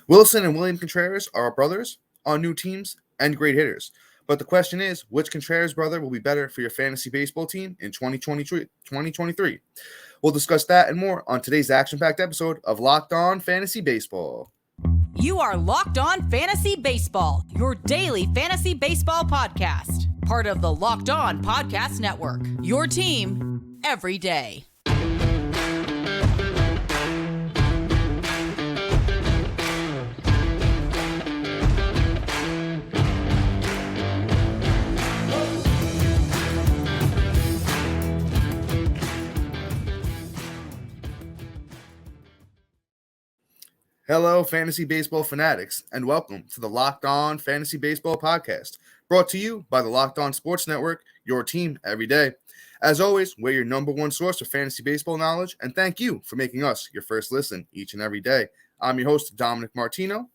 Willson and William Contreras are brothers on new teams and great hitters. But the question is, which Contreras brother will be better for your fantasy baseball team in 2023? We'll discuss that and more on today's action-packed episode of Locked On Fantasy Baseball. You are Locked On Fantasy Baseball, your daily fantasy baseball podcast. Part of the Locked On Podcast Network, your team every day. Hello, fantasy baseball fanatics, and welcome to the Locked On Fantasy Baseball podcast, brought to you by the Locked On Sports Network, your team every day. As always, we're your number one source for fantasy baseball knowledge, and thank you for making us your first listen each and every day. I'm your host, Dominic Martino.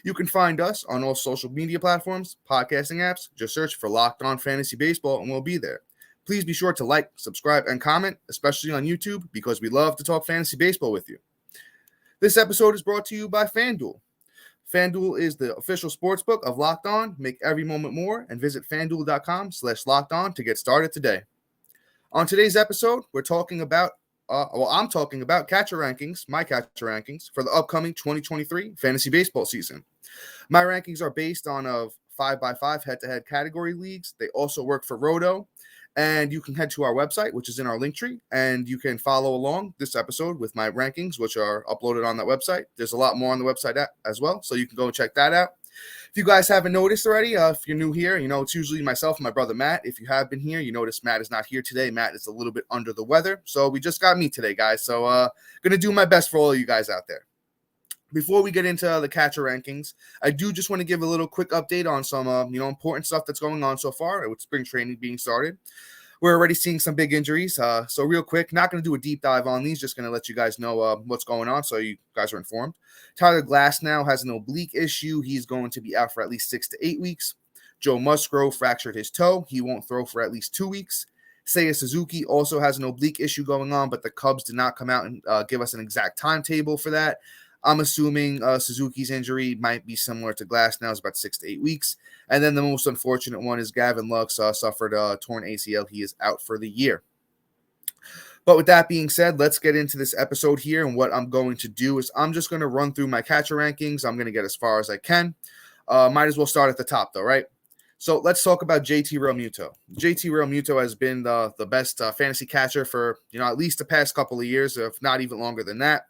You can find us on all social media platforms, podcasting apps. Just search for Locked On Fantasy Baseball, and we'll be there. Please be sure to like, subscribe, and comment, especially on YouTube, because we love to talk fantasy baseball with you. This episode is brought to you by FanDuel. FanDuel is the official sportsbook of Locked On. Make every moment more and visit FanDuel.com/LockedOn to get started today. On today's episode, I'm talking about catcher rankings, my catcher rankings for the upcoming 2023 fantasy baseball season. My rankings are based on 5x5 head-to-head category leagues. They also work for Roto. And you can head to our website, which is in our link tree, and you can follow along this episode with my rankings, which are uploaded on that website. There's a lot more on the website as well, so you can go and check that out. If you guys haven't noticed already, if you're new here, it's usually myself and my brother Matt. If you have been here, you notice Matt is not here today. Matt is a little bit under the weather, so we just got me today, guys. So going to do my best for all of you guys out there. Before we get into the catcher rankings, I do just want to give a little quick update on some, important stuff that's going on so far with spring training being started. We're already seeing some big injuries. So real quick, not going to do a deep dive on these, just going to let you guys know what's going on so you guys are informed. Tyler Glasnow has an oblique issue. He's going to be out for at least 6 to 8 weeks. Joe Musgrove fractured his toe. He won't throw for at least 2 weeks. Seiya Suzuki also has an oblique issue going on, but the Cubs did not come out and give us an exact timetable for that. I'm assuming Suzuki's injury might be similar to Glasnow's, about 6 to 8 weeks. And then the most unfortunate one is Gavin Lux suffered a torn ACL. He is out for the year. But with that being said, let's get into this episode here. And what I'm going to do is I'm just going to run through my catcher rankings. I'm going to get as far as I can. Might as well start at the top, though, right? So let's talk about JT Realmuto. JT Realmuto has been the best fantasy catcher for at least the past couple of years, if not even longer than that.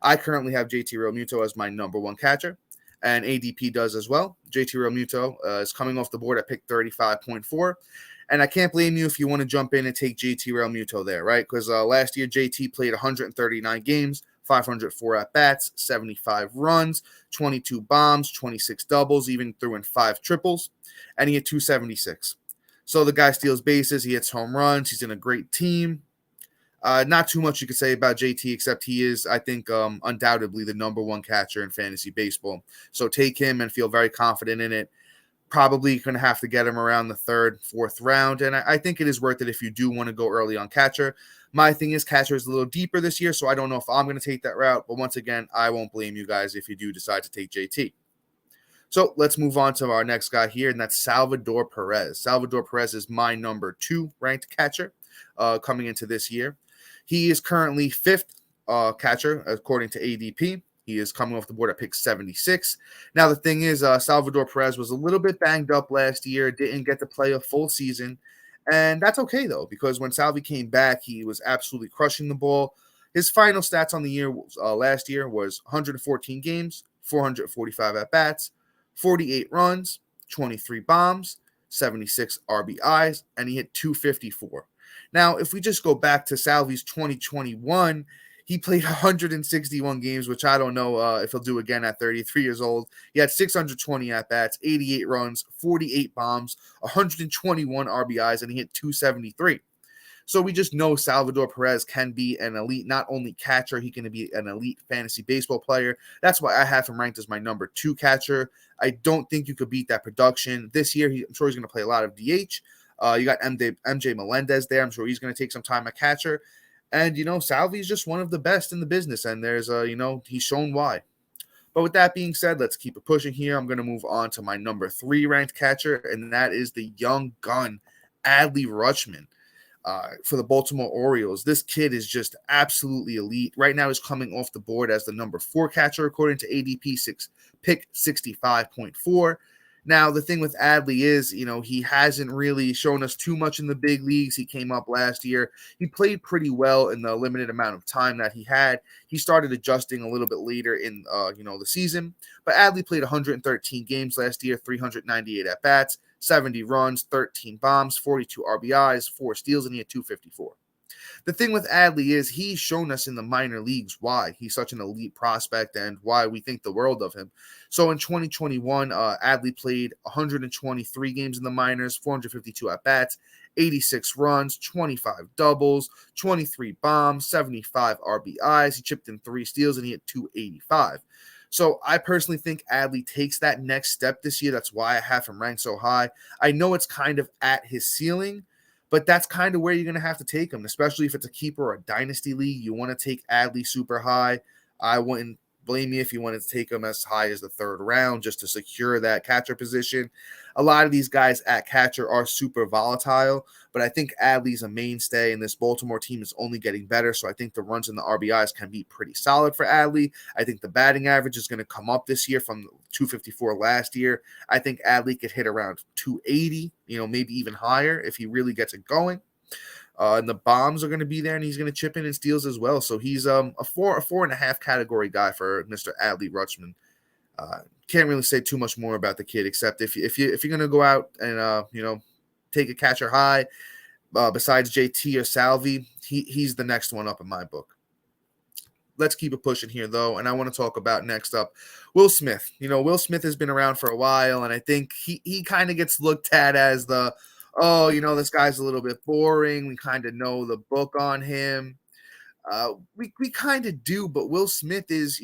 I currently have JT Realmuto as my number one catcher, and ADP does as well. JT Realmuto is coming off the board at pick 35.4, and I can't blame you if you want to jump in and take JT Realmuto there, right? Because last year, JT played 139 games, 504 at-bats, 75 runs, 22 bombs, 26 doubles, even threw in 5 triples, and he hit 276. So the guy steals bases, he hits home runs, he's in a great team. Not too much you could say about JT, except he is, I think, undoubtedly the number one catcher in fantasy baseball. So take him and feel very confident in it. Probably going to have to get him around the 3rd, 4th round. And I think it is worth it if you do want to go early on catcher. My thing is catcher is a little deeper this year, so I don't know if I'm going to take that route. But once again, I won't blame you guys if you do decide to take JT. So let's move on to our next guy here, and that's Salvador Perez. Salvador Perez is my number 2 ranked catcher coming into this year. He is currently 5th catcher, according to ADP. He is coming off the board at pick 76. Now, the thing is, Salvador Perez was a little bit banged up last year, didn't get to play a full season. And that's okay, though, because when Salvi came back, he was absolutely crushing the ball. His final stats on the year last year was 114 games, 445 at-bats, 48 runs, 23 bombs, 76 RBIs, and he hit 254. Now, if we just go back to Salvi's 2021, he played 161 games, which I don't know if he'll do again at 33 years old. He had 620 at-bats, 88 runs, 48 bombs, 121 RBIs, and he hit 273. So we just know Salvador Perez can be an elite, not only catcher, he can be an elite fantasy baseball player. That's why I have him ranked as my number 2 catcher. I don't think you could beat that production. This year, I'm sure he's going to play a lot of DH. You got MJ Melendez there. I'm sure he's going to take some time at catcher. And, Salvi's just one of the best in the business. And there's, he's shown why. But with that being said, let's keep it pushing here. I'm going to move on to my number 3 ranked catcher, and that is the young gun, Adley Rutschman. For the Baltimore Orioles. This kid is just absolutely elite. Right now, he's coming off the board as the number 4 catcher, according to ADP, pick 65.4. Now, the thing with Adley is, he hasn't really shown us too much in the big leagues. He came up last year. He played pretty well in the limited amount of time that he had. He started adjusting a little bit later in, the season. But Adley played 113 games last year, 398 at-bats, 70 runs, 13 bombs, 42 RBIs, 4 steals, and he had 254. The thing with Adley is he's shown us in the minor leagues why he's such an elite prospect and why we think the world of him. So in 2021, Adley played 123 games in the minors, 452 at-bats, 86 runs, 25 doubles, 23 bombs, 75 RBIs. He chipped in 3 steals, and he had 285. So I personally think Adley takes that next step this year. That's why I have him ranked so high. I know it's kind of at his ceiling, but that's kind of where you're going to have to take him, especially if it's a keeper or a dynasty league. You want to take Adley super high. I wouldn't blame you if you wanted to take him as high as the 3rd round just to secure that catcher position. A lot of these guys at catcher are super volatile, but I think Adley's a mainstay, and this Baltimore team is only getting better, so I think the runs and the RBIs can be pretty solid for Adley. I think the batting average is going to come up this year from 254 last year. I think Adley could hit around 280, maybe even higher if he really gets it going. And the bombs are going to be there, and he's going to chip in and steals as well. So he's a 4.5 category guy for Mr. Adley Rutschman. Can't really say too much more about the kid, except if you're going to go out and take a catcher high, besides JT or Salvi, he's the next one up in my book. Let's keep it pushing here, though, and I want to talk about next up Will Smith. Will Smith has been around for a while, and I think he kind of gets looked at as the, this guy's a little bit boring. We kind of know the book on him. We kind of do, but Will Smith is,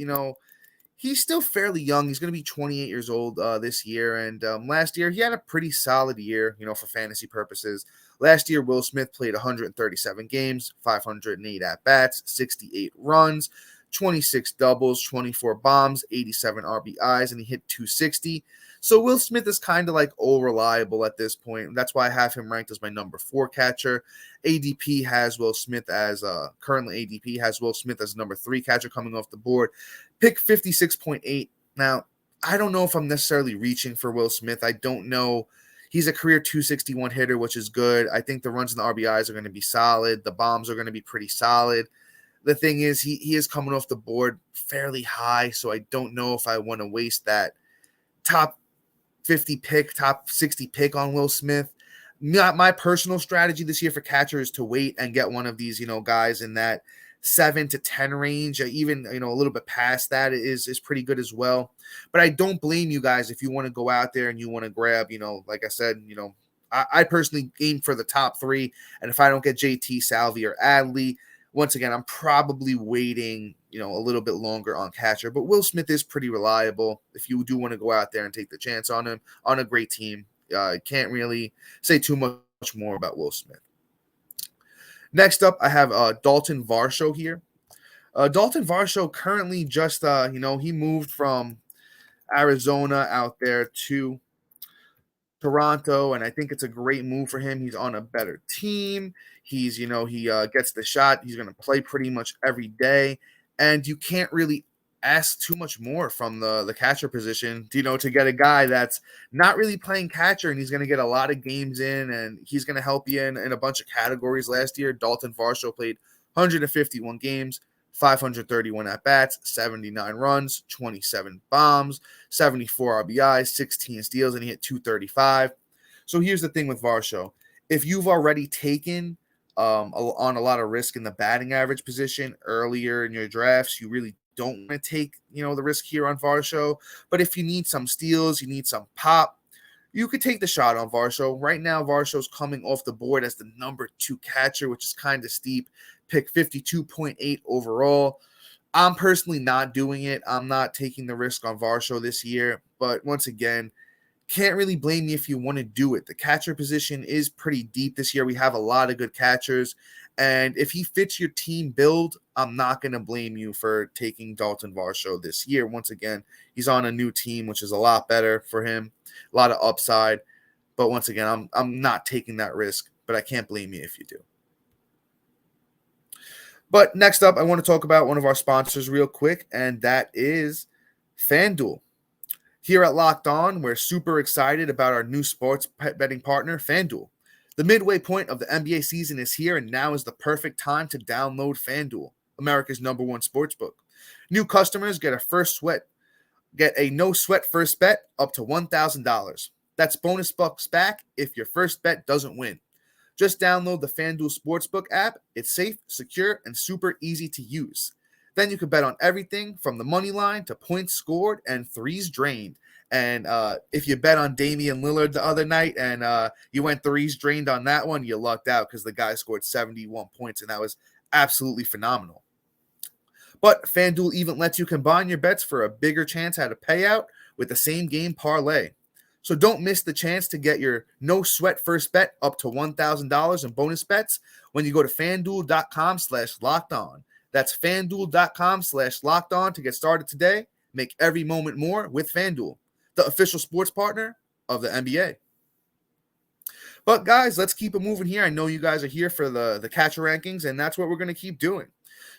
he's still fairly young. He's going to be 28 years old this year. And last year, he had a pretty solid year, for fantasy purposes. Last year, Will Smith played 137 games, 508 at-bats, 68 runs, 26 doubles, 24 bombs, 87 RBIs, and he hit 260. So Will Smith is kind of like all-reliable at this point. That's why I have him ranked as my number 4 catcher. ADP has Will Smith as currently ADP has Will Smith as number 3 catcher coming off the board. Pick 56.8. Now, I don't know if I'm necessarily reaching for Will Smith. I don't know. He's a career 261 hitter, which is good. I think the runs and the RBIs are going to be solid. The bombs are going to be pretty solid. The thing is, he is coming off the board fairly high, so I don't know if I want to waste that top 50 pick, top 60 pick on Will Smith. My personal strategy this year for catcher is to wait and get one of these, guys in that 7 to 10 range, even, a little bit past that is pretty good as well. But I don't blame you guys if you want to go out there and you want to grab, like I said, I personally aim for the top 3. And if I don't get JT, Salvi, or Adley, once again, I'm probably waiting, a little bit longer on catcher. But Will Smith is pretty reliable if you do want to go out there and take the chance on him on a great team. Can't really say too much more about Will Smith. Next up, I have Dalton Varsho here. Dalton Varsho currently just, he moved from Arizona out there to Toronto, and I think it's a great move for him. He's on a better team. He's, he gets the shot. He's going to play pretty much every day, and you can't really ask too much more from the catcher position, to get a guy that's not really playing catcher, and he's going to get a lot of games in, and he's going to help you in a bunch of categories. Last year, Dalton Varsho played 151 games, 531 at-bats, 79 runs, 27 bombs, 74 RBIs, 16 steals, and he hit 235. So here's the thing with Varsho. If you've already taken on a lot of risk in the batting average position earlier in your drafts, you really don't want to take, the risk here on Varsho. But if you need some steals, you need some pop, you could take the shot on Varsho. Right now, Varsho's coming off the board as the number 2 catcher, which is kind of steep. Pick 52.8 overall. I'm personally not doing it. I'm not taking the risk on Varsho this year. But once again, can't really blame you if you want to do it. The catcher position is pretty deep this year. We have a lot of good catchers. And if he fits your team build, I'm not going to blame you for taking Dalton Varsho this year. Once again, he's on a new team, which is a lot better for him, a lot of upside. But once again, I'm not taking that risk, but I can't blame you if you do. But next up, I want to talk about one of our sponsors real quick, and that is FanDuel. Here at Locked On, we're super excited about our new sports betting partner, FanDuel. The midway point of the NBA season is here, and now is the perfect time to download FanDuel, America's #1 sportsbook. New customers get a no-sweat first bet up to $1,000. That's bonus bucks back if your first bet doesn't win. Just download the FanDuel Sportsbook app. It's safe, secure, and super easy to use. Then you can bet on everything from the money line to points scored and threes drained. And if you bet on Damian Lillard the other night and you went threes drained on that one, you lucked out because the guy scored 71 points, and that was absolutely phenomenal. But FanDuel even lets you combine your bets for a bigger chance at a payout with the same game parlay. So don't miss the chance to get your no-sweat first bet up to $1,000 in bonus bets when you go to FanDuel.com/lockedon. That's FanDuel.com/lockedon to get started today. Make every moment more with FanDuel, the official sports partner of the NBA. But guys, let's keep it moving here. I know you guys are here for the catcher rankings, and that's what we're going to keep doing.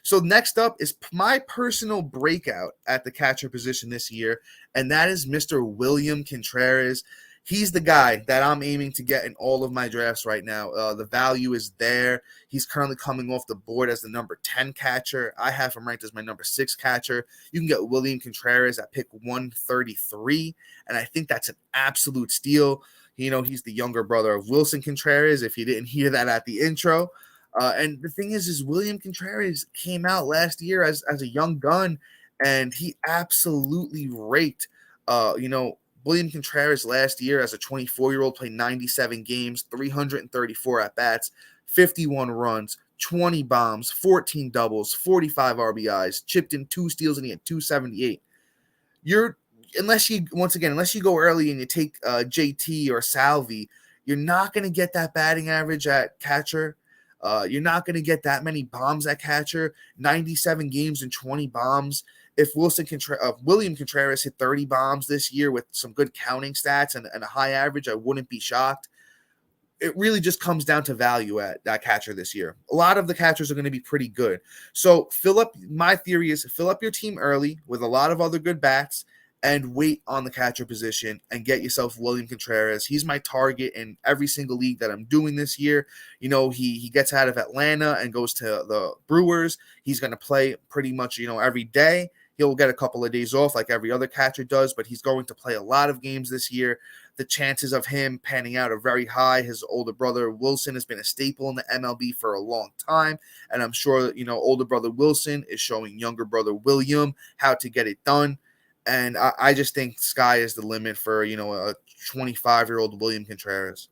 So next up is my personal breakout at the catcher position this year, and that is Mr. Willson Contreras. He's the guy that I'm aiming to get in all of my drafts right now. The value is there. He's currently coming off the board as the number 10 catcher. I have him ranked as my number 6 catcher. You can get Willson Contreras at pick 133, and I think that's an absolute steal. You know, he's the younger brother of Willson Contreras, if you didn't hear that at the intro. And the thing is Willson Contreras came out last year as a young gun, and he absolutely raked. Willson Contreras last year as a 24-year-old played 97 games, 334 at-bats, 51 runs, 20 bombs, 14 doubles, 45 RBIs, chipped in 2 steals, and he had 278. Unless you go early and you take JT or Salvi, you're not going to get that batting average at catcher. You're not going to get that many bombs at catcher, 97 games and 20 bombs. If Willson Contreras hit 30 bombs this year with some good counting stats and a high average, I wouldn't be shocked. It really just comes down to value at that catcher this year. A lot of the catchers are going to be pretty good. So my theory is fill up your team early with a lot of other good bats and wait on the catcher position and get yourself Willson Contreras. He's my target in every single league that I'm doing this year. You know, he gets out of Atlanta and goes to the Brewers. He's going to play pretty much, every day. He'll get a couple of days off like every other catcher does, but he's going to play a lot of games this year. The chances of him panning out are very high. His older brother, Willson, has been a staple in the MLB for a long time, and I'm sure, older brother Willson is showing younger brother William how to get it done. And I just think sky is the limit for, a 25-year-old Willson Contreras.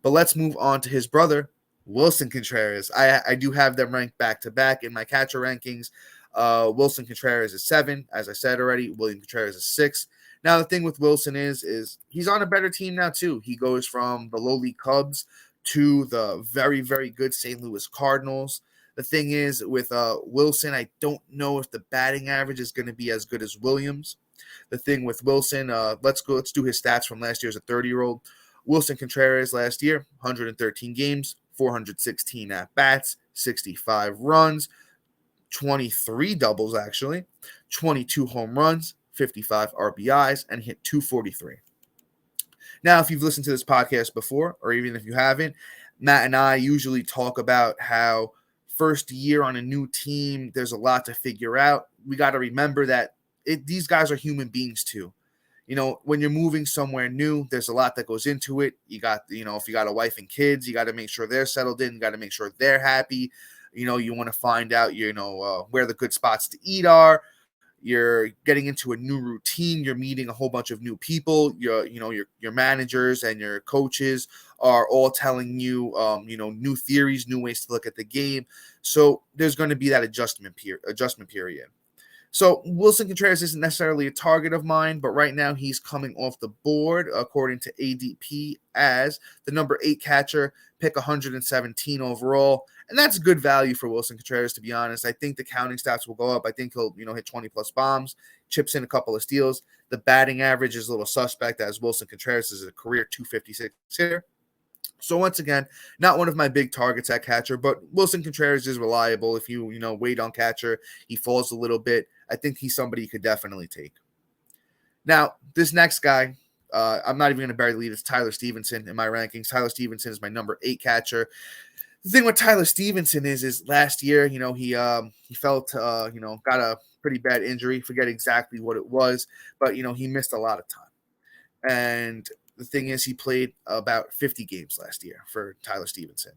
But let's move on to his brother, Willson Contreras. I do have them ranked back-to-back in my catcher rankings. Willson Contreras is 7, as I said already. Willson Contreras is 6. Now, the thing with Willson is he's on a better team now, too. He goes from the lowly Cubs to the very, very good St. Louis Cardinals. The thing is, with Willson, I don't know if the batting average is going to be as good as Williams. The thing with Willson, let's do his stats from last year as a 30-year-old. Willson Contreras last year, 113 games, 416 at-bats, 65 runs, 23 doubles actually, 22 home runs, 55 RBIs, and hit 243. Now, if you've listened to this podcast before, or even if you haven't, Matt and I usually talk about how first year on a new team, there's a lot to figure out. We got to remember that these guys are human beings too. When you're moving somewhere new, there's a lot that goes into it. You got, if you got a wife and kids, you got to make sure they're settled in. You got to make sure they're happy. You want to find out, where the good spots to eat are. You're getting into a new routine. You're meeting a whole bunch of new people. Your managers and your coaches are all telling you, new theories, new ways to look at the game. So there's going to be that adjustment period. So Willson Contreras isn't necessarily a target of mine, but right now he's coming off the board, according to ADP, as the number 8 catcher, pick 117 overall. And that's good value for Willson Contreras, to be honest. I think the counting stats will go up. I think he'll, hit 20-plus bombs, chips in a couple of steals. The batting average is a little suspect, as Willson Contreras is a career 256 hitter. So once again, not one of my big targets at catcher, but Willson Contreras is reliable. If you wait on catcher, he falls a little bit. I think he's somebody you could definitely take. Now, this next guy, I'm not even going to bury the lead. It's Tyler Stephenson in my rankings. Tyler Stephenson is my number 8 catcher. The thing with Tyler Stephenson is last year, he felt, got a pretty bad injury. Forget exactly what it was, but, he missed a lot of time. And the thing is, he played about 50 games last year for Tyler Stephenson.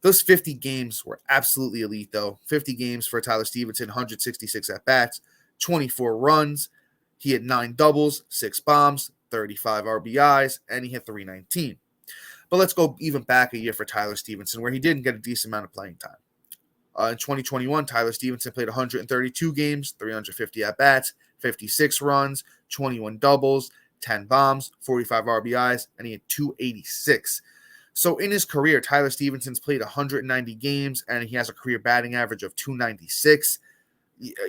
Those 50 games were absolutely elite, though. 50 games for Tyler Stephenson, 166 at-bats, 24 runs. He had 9 doubles, 6 bombs, 35 RBIs, and he hit 319. But let's go even back a year for Tyler Stephenson, where he didn't get a decent amount of playing time. In 2021, Tyler Stephenson played 132 games, 350 at-bats, 56 runs, 21 doubles, 10 bombs, 45 RBIs, and he had 286. So in his career, Tyler Stephenson's played 190 games, and he has a career batting average of 296.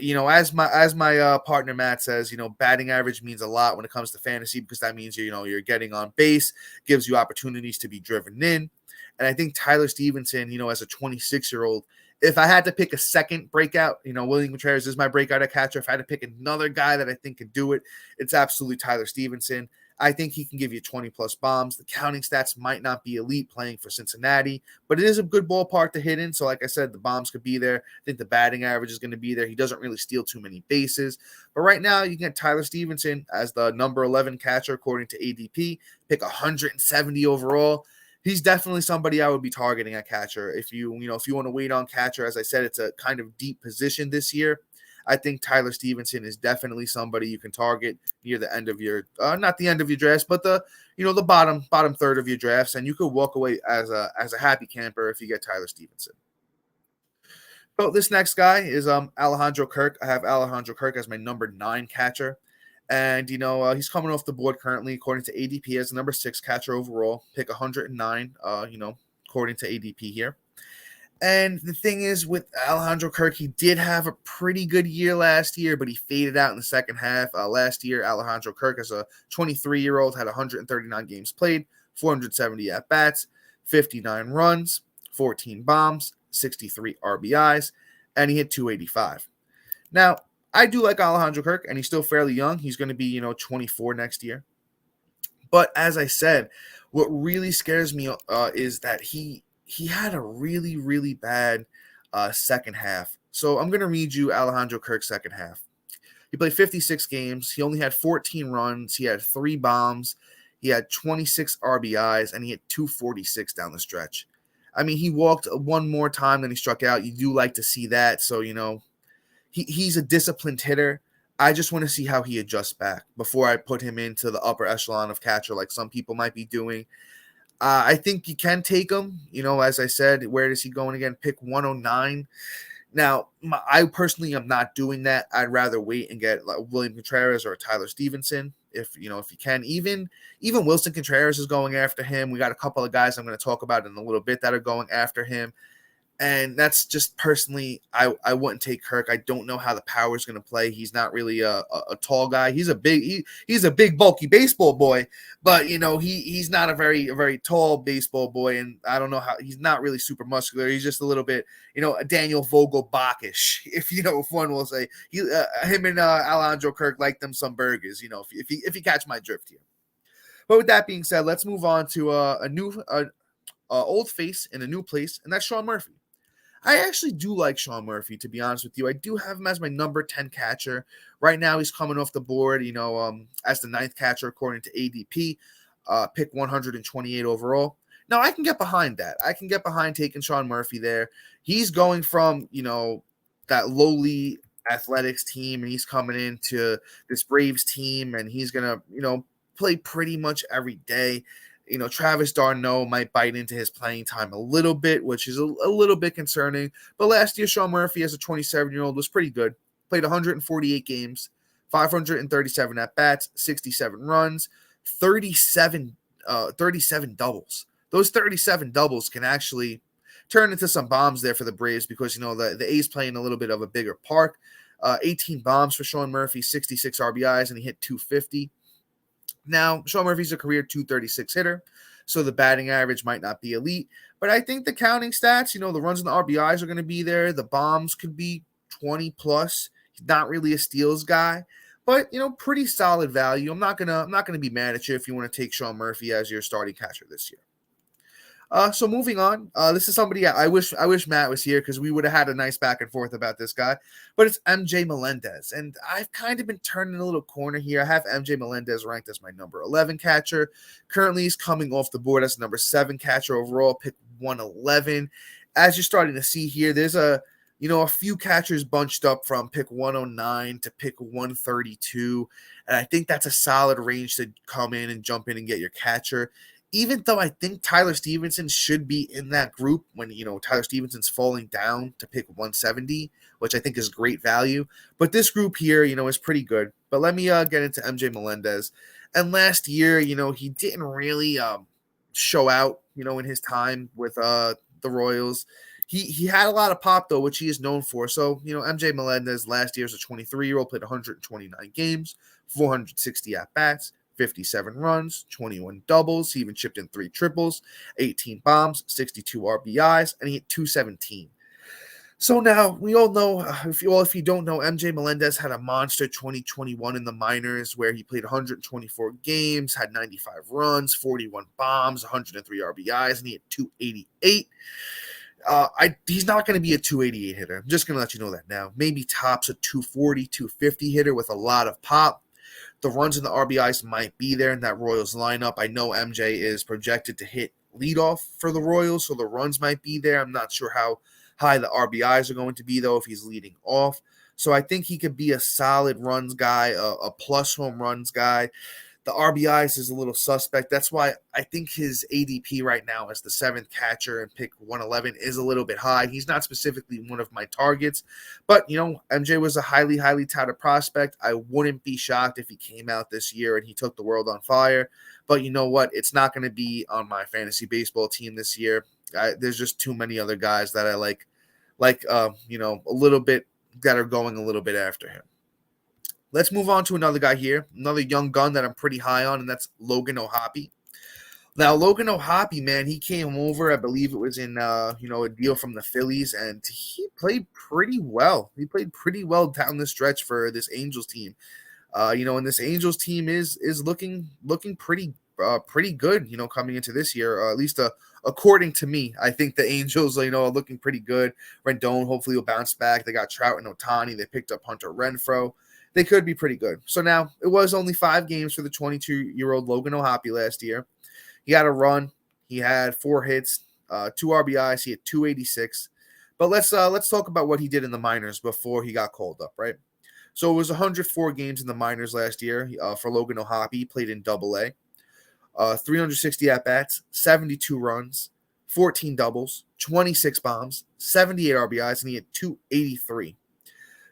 As my partner Matt says, batting average means a lot when it comes to fantasy, because that means you're getting on base, gives you opportunities to be driven in. And I think Tyler Stephenson, as a 26-year-old, if I had to pick a second breakout, William Contreras is my breakout at catcher. If I had to pick another guy that I think could do it, it's absolutely Tyler Stephenson. I think he can give you 20-plus bombs. The counting stats might not be elite playing for Cincinnati, but it is a good ballpark to hit in. So like I said, the bombs could be there. I think the batting average is going to be there. He doesn't really steal too many bases. But right now, you can get Tyler Stephenson as the number 11 catcher, according to ADP, pick 170 overall. He's definitely somebody I would be targeting at catcher. If you want to wait on catcher, as I said, it's a kind of deep position this year. I think Tyler Stephenson is definitely somebody you can target near the end of your, not the end of your drafts, but the bottom third of your drafts, and you could walk away as a happy camper if you get Tyler Stephenson. So this next guy is Alejandro Kirk. I have Alejandro Kirk as my number 9 catcher. And, he's coming off the board currently, according to ADP, as the number 6 catcher overall, pick 109, according to ADP here. And the thing is, with Alejandro Kirk, he did have a pretty good year last year, but he faded out in the second half. Last year, Alejandro Kirk, as a 23-year-old, had 139 games played, 470 at-bats, 59 runs, 14 bombs, 63 RBIs, and he hit 285. Now, I do like Alejandro Kirk, and he's still fairly young. He's going to be, 24 next year. But as I said, what really scares me is that he had a really, really bad second half. So I'm going to read you Alejandro Kirk's second half. He played 56 games. He only had 14 runs. He had 3 bombs. He had 26 RBIs, and he had 246 down the stretch. I mean, he walked one more time than he struck out. You do like to see that. So, he's a disciplined hitter. I just want to see how he adjusts back before I put him into the upper echelon of catcher like some people might be doing. I think you can take him. As I said, where is he going again? Pick 109. Now, I personally am not doing that. I'd rather wait and get William Contreras or Tyler Stephenson if you can. Even Willson Contreras is going after him. We got a couple of guys I'm going to talk about in a little bit that are going after him. And that's just personally, I wouldn't take Kirk. I don't know how the power is going to play. He's not really a tall guy. He's a big bulky baseball boy, but he's not a very tall baseball boy, and I don't know how he's not really super muscular. He's just a little bit a Daniel Vogelbachish, if one will say. Him and Alejandro Kirk like them some burgers, if you catch my drift here. But with that being said, let's move on to a new old face in a new place, and that's Sean Murphy. I actually do like Sean Murphy, to be honest with you. I do have him as my number 10 catcher. Right now, he's coming off the board, as the 9th catcher, according to ADP, pick 128 overall. Now, I can get behind that. I can get behind taking Sean Murphy there. He's going from, that lowly athletics team, and he's coming into this Braves team, and he's going to, play pretty much every day. Travis d'Arnaud might bite into his playing time a little bit, which is a little bit concerning. But last year, Sean Murphy, as a 27-year-old, was pretty good. Played 148 games, 537 at-bats, 67 runs, 37 doubles. Those 37 doubles can actually turn into some bombs there for the Braves because, the A's play in a little bit of a bigger park. 18 bombs for Sean Murphy, 66 RBIs, and he hit 250. Now, Sean Murphy's a career 236 hitter, so the batting average might not be elite, but I think the counting stats, the runs and the RBIs are going to be there. The bombs could be 20 plus. He's not really a steals guy, but pretty solid value. I'm not gonna be mad at you if you want to take Sean Murphy as your starting catcher this year. So moving on, this is somebody I wish Matt was here because we would have had a nice back and forth about this guy, but it's MJ Melendez, and I've kind of been turning a little corner here. I have MJ Melendez ranked as my number 11 catcher. Currently, he's coming off the board as number 7 catcher overall, pick 111. As you're starting to see here, there's a few catchers bunched up from pick 109 to pick 132, and I think that's a solid range to come in and jump in and get your catcher. Even though I think Tyler Stephenson should be in that group when, Tyler Stephenson's falling down to pick 170, which I think is great value. But this group here, is pretty good. But let me get into MJ Melendez. And last year, he didn't really show out, in his time with the Royals. He had a lot of pop, though, which he is known for. So, MJ Melendez last year as a 23-year-old played 129 games, 460 at-bats, 57 runs, 21 doubles. He even chipped in 3 triples, 18 bombs, 62 RBIs, and he hit 217. So now we all know, if you don't know, MJ Melendez had a monster 2021 in the minors where he played 124 games, had 95 runs, 41 bombs, 103 RBIs, and he hit 288. He's not going to be a 288 hitter. I'm just going to let you know that now. Maybe tops a 240, 250 hitter with a lot of pop. The runs and the RBIs might be there in that Royals lineup. I know MJ is projected to hit leadoff for the Royals, so the runs might be there. I'm not sure how high the RBIs are going to be, though, if he's leading off. So I think he could be a solid runs guy, a plus home runs guy. The RBIs is a little suspect. That's why I think his ADP right now as the 7th catcher and pick 111 is a little bit high. He's not specifically one of my targets, but, MJ was a highly, highly touted prospect. I wouldn't be shocked if he came out this year and he took the world on fire. But you know what? It's not going to be on my fantasy baseball team this year. There's just too many other guys that I like, a little bit that are going a little bit after him. Let's move on to another guy here, another young gun that I'm pretty high on, and that's Logan O'Hoppe. Now, Logan O'Hoppe, man, he came over, I believe it was in, a deal from the Phillies, and he played pretty well. He played pretty well down the stretch for this Angels team. And this Angels team is looking pretty good, coming into this year, at least according to me. I think the Angels, are looking pretty good. Rendon hopefully will bounce back. They got Trout and Ohtani. They picked up Hunter Renfroe. They could be pretty good. So now it was only 5 games for the 22-year-old Logan O'Hoppe last year. He had a run. He had 4 hits, 2 RBIs. He had 286. But let's talk about what he did in the minors before he got called up, right? So it was 104 games in the minors last year for Logan O'Hoppe. He played in Double-A. 360 at-bats, 72 runs, 14 doubles, 26 bombs, 78 RBIs, and he had 283.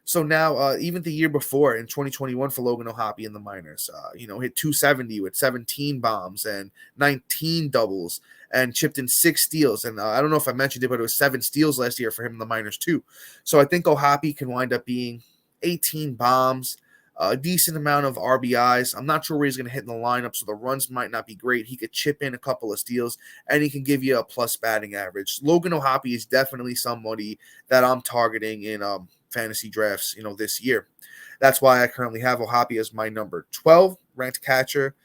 So now, even the year before in 2021 for Logan O'Hoppe in the minors, hit 270 with 17 bombs and 19 doubles and chipped in 6 steals. And I don't know if I mentioned it, but it was 7 steals last year for him in the minors too. So I think O'Hoppe can wind up being 18 bombs, a decent amount of RBIs. I'm not sure where he's going to hit in the lineup, so the runs might not be great. He could chip in a couple of steals, and he can give you a plus batting average. Logan O'Hoppe is definitely somebody that I'm targeting in fantasy drafts, this year. That's why I currently have O'Hoppe as my number 12 ranked catcher.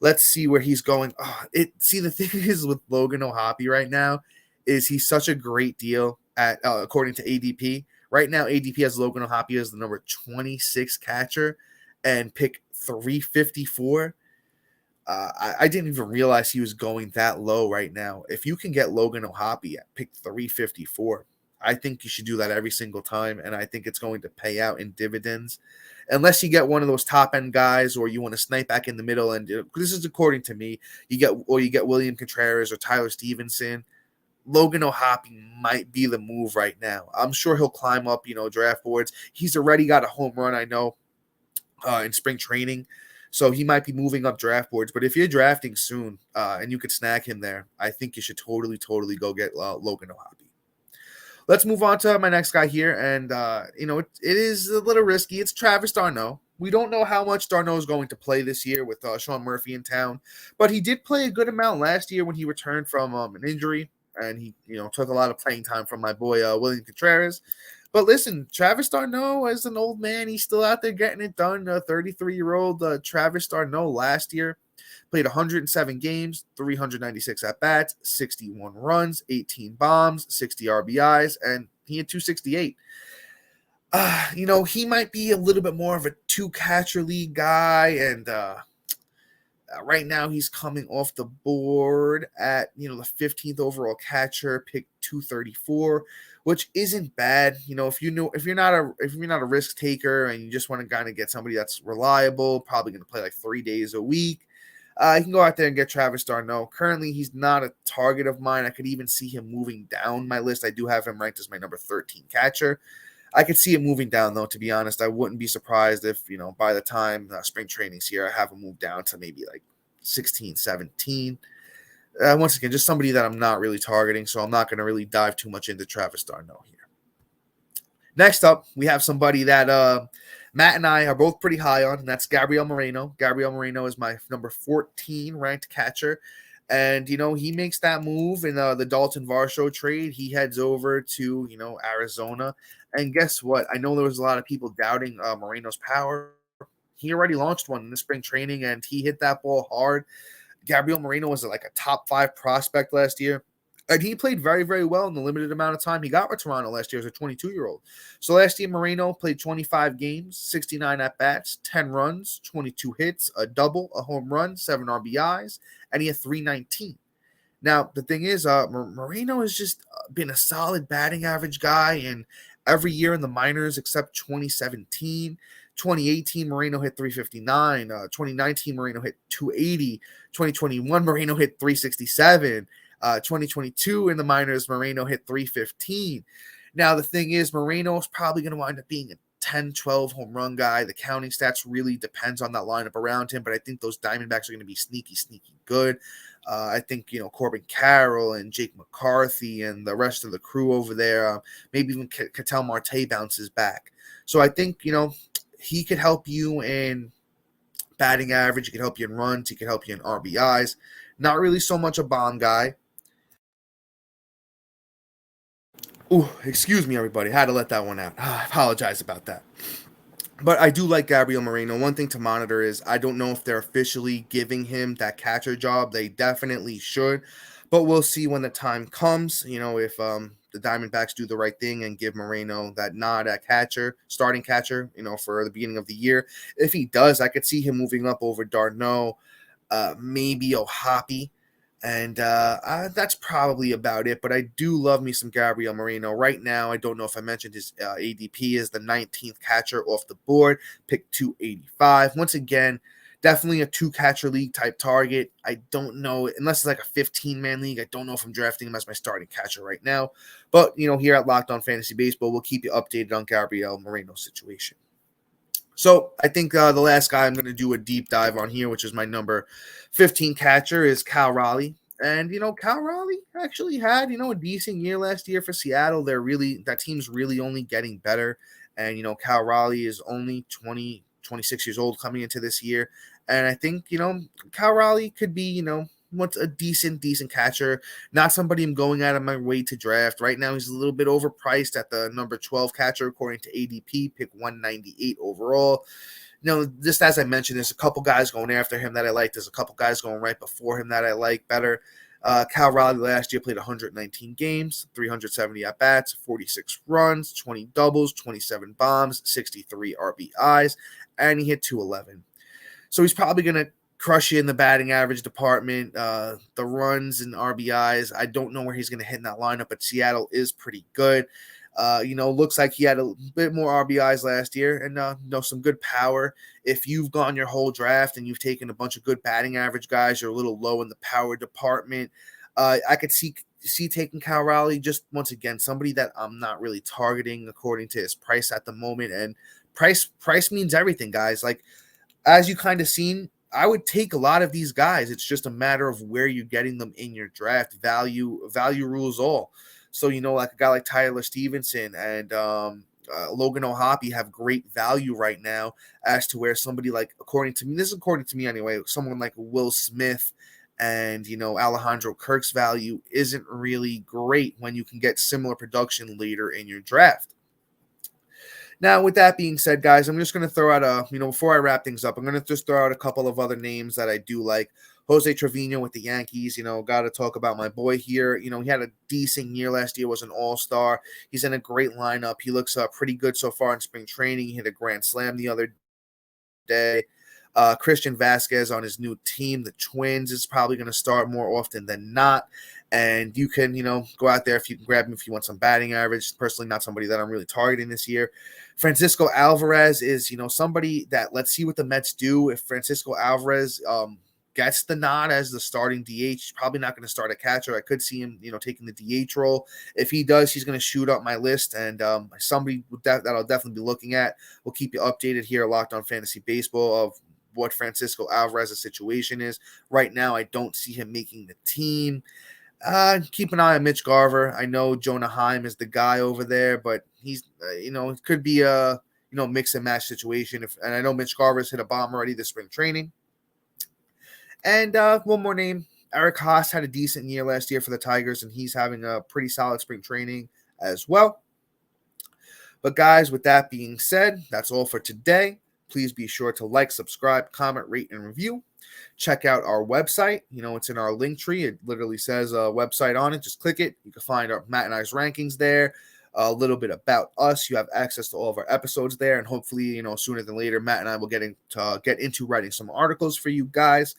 Let's see where he's going. The thing is with Logan O'Hoppe right now is he's such a great deal at according to ADP. Right now, ADP has Logan O'Hoppe as the number 26 catcher and pick 354. I didn't even realize he was going that low right now. If you can get Logan O'Hoppe at pick 354, I think you should do that every single time, and I think it's going to pay out in dividends. Unless you get one of those top-end guys or you want to snipe back in the middle, and this is according to me, you get Willson Contreras or Tyler Stephenson. Logan O'Hoppe might be the move right now. I'm sure he'll climb up, draft boards. He's already got a home run, I know, in spring training. So he might be moving up draft boards. But if you're drafting soon and you could snag him there, I think you should totally go get Logan O'Hoppe. Let's move on to my next guy here. And, it is a little risky. It's Travis d'Arnaud. We don't know how much d'Arnaud is going to play this year with Sean Murphy in town. But he did play a good amount last year when he returned from an injury. And he, took a lot of playing time from my boy, Willson Contreras. But listen, Travis d'Arnaud, as an old man, he's still out there getting it done. 33-year-old Travis d'Arnaud last year played 107 games, 396 at-bats, 61 runs, 18 bombs, 60 RBIs, and he had 268. He might be a little bit more of a two-catcher league guy, and right now he's coming off the board at, the 15th overall catcher, pick 234, which isn't bad. If you're not a risk taker and you just want to kind of get somebody that's reliable, probably going to play like 3 days a week, you can go out there and get Travis d'Arnaud. Currently, he's not a target of mine. I could even see him moving down my list. I do have him ranked as my number 13 catcher. I could see it moving down, though, to be honest. I wouldn't be surprised if, by the time spring training's here, I have him move down to maybe like 16, 17. Once again, just somebody that I'm not really targeting, so I'm not going to really dive too much into Travis d'Arnaud here. Next up, we have somebody that Matt and I are both pretty high on, and that's Gabriel Moreno. Gabriel Moreno is my number 14 ranked catcher. And, he makes that move in the Dalton Varsho trade. He heads over to, Arizona. And guess what? I know there was a lot of people doubting Moreno's power. He already launched one in the spring training, and he hit that ball hard. Gabriel Moreno was like a top 5 prospect last year. And he played very, very well in the limited amount of time he got with Toronto last year as a 22-year-old. So last year, Moreno played 25 games, 69 at-bats, 10 runs, 22 hits, a double, a home run, 7 RBIs, and he had 319. Now, the thing is, Moreno has just been a solid batting average guy, and every year in the minors except 2017, 2018, Moreno hit 359. 2019, Moreno hit 280. 2021, Moreno hit 367. 2022 in the minors, Moreno hit 315. Now, the thing is, Moreno is probably going to wind up being a 10, 12 home run guy. The counting stats really depends on that lineup around him, but I think those Diamondbacks are going to be sneaky good. I think, Corbin Carroll and Jake McCarthy and the rest of the crew over there, maybe even Ketel Marte bounces back. So I think, he could help you in batting average. He could help you in runs. He could help you in RBIs. Not really so much a bomb guy. Ooh, excuse me, everybody. Had to let that one out. I apologize about that. But I do like Gabriel Moreno. One thing to monitor is I don't know if they're officially giving him that catcher job. They definitely should. But we'll see when the time comes, if the Diamondbacks do the right thing and give Moreno that nod at catcher, starting catcher, for the beginning of the year. If he does, I could see him moving up over d'Arnaud, maybe O'Hoppe. And that's probably about it. But I do love me some Gabriel Moreno. Right now, I don't know if I mentioned his ADP is the 19th catcher off the board, pick 285. Once again, definitely a two-catcher league type target. I don't know, unless it's like a 15-man league, I don't know if I'm drafting him as my starting catcher right now. But, here at Locked On Fantasy Baseball, we'll keep you updated on Gabriel Moreno's situation. So I think the last guy I'm going to do a deep dive on here, which is my number 15 catcher, is Cal Raleigh. And, Cal Raleigh actually had, a decent year last year for Seattle. That team's really only getting better. And, Cal Raleigh is only 26 years old coming into this year. And I think, Cal Raleigh could be, what's a decent catcher. Not somebody I'm going out of my way to draft. Right now, he's a little bit overpriced at the number 12 catcher, according to ADP, pick 198 overall. Just as I mentioned, there's a couple guys going after him that I like. There's a couple guys going right before him that I like better. Cal Raleigh last year played 119 games, 370 at-bats, 46 runs, 20 doubles, 27 bombs, 63 RBIs, and he hit 211. So he's probably going to crush you in the batting average department. The runs and RBIs, I don't know where he's going to hit in that lineup, but Seattle is pretty good. Looks like he had a bit more RBIs last year and some good power. If you've gone your whole draft and you've taken a bunch of good batting average guys, you're a little low in the power department. I could see see taking Cal Raleigh, just once again, somebody that I'm not really targeting according to his price at the moment. And price means everything, guys. Like, as you kind of seen, I would take a lot of these guys. It's just a matter of where you're getting them in your draft. Value rules all. So, like a guy like Tyler Stephenson and Logan O'Hoppe have great value right now, as to where somebody like, according to me anyway, someone like Will Smith and Alejandro Kirk's value isn't really great when you can get similar production later in your draft. Now, with that being said, guys, I'm just going to throw out before I wrap things up, I'm going to just throw out a couple of other names that I do like. Jose Trevino with the Yankees, got to talk about my boy here. He had a decent year last year, was an all-star. He's in a great lineup. He looks pretty good so far in spring training. He hit a grand slam the other day. Christian Vasquez on his new team, the Twins, is probably going to start more often than not. And you can, go out there if you can grab him if you want some batting average. Personally, not somebody that I'm really targeting this year. Francisco Alvarez is, somebody that, let's see what the Mets do. If Francisco Alvarez gets the nod as the starting DH, he's probably not going to start a catcher. I could see him, taking the DH role. If he does, he's going to shoot up my list, and somebody that I'll definitely be looking at. We'll keep you updated here at Locked On Fantasy Baseball of what Francisco Alvarez's situation is. Right now, I don't see him making the team. Keep an eye on Mitch Garver. I know Jonah Heim is the guy over there, but he's, it could be a, mix and match situation. And I know Mitch Garver's hit a bomb already this spring training. And one more name, Eric Haas had a decent year last year for the Tigers, and he's having a pretty solid spring training as well. But guys, with that being said, that's all for today. Please be sure to like, subscribe, comment, rate, and review. Check out our website. It's in our link tree. It literally says website on it. Just click it. You can find our Matt and I's rankings there. A little bit about us. You have access to all of our episodes there. And hopefully, sooner than later, Matt and I will get into writing some articles for you guys.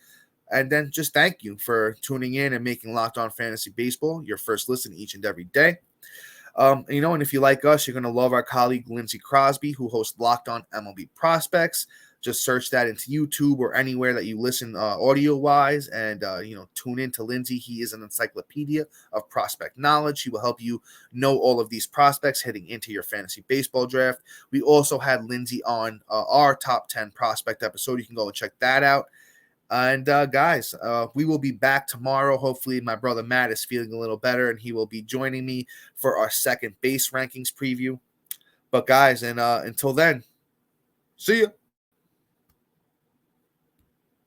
And then just thank you for tuning in and making Locked On Fantasy Baseball your first listen each and every day. And if you like us, you're going to love our colleague Lindsey Crosby, who hosts Locked On MLB Prospects. Just search that into YouTube or anywhere that you listen audio-wise, and tune in to Lindsey. He is an encyclopedia of prospect knowledge. He will help you know all of these prospects heading into your fantasy baseball draft. We also had Lindsey on our top 10 prospect episode. You can go and check that out. And guys, we will be back tomorrow. Hopefully my brother Matt is feeling a little better, and he will be joining me for our second base rankings preview. But guys, and until then, see ya.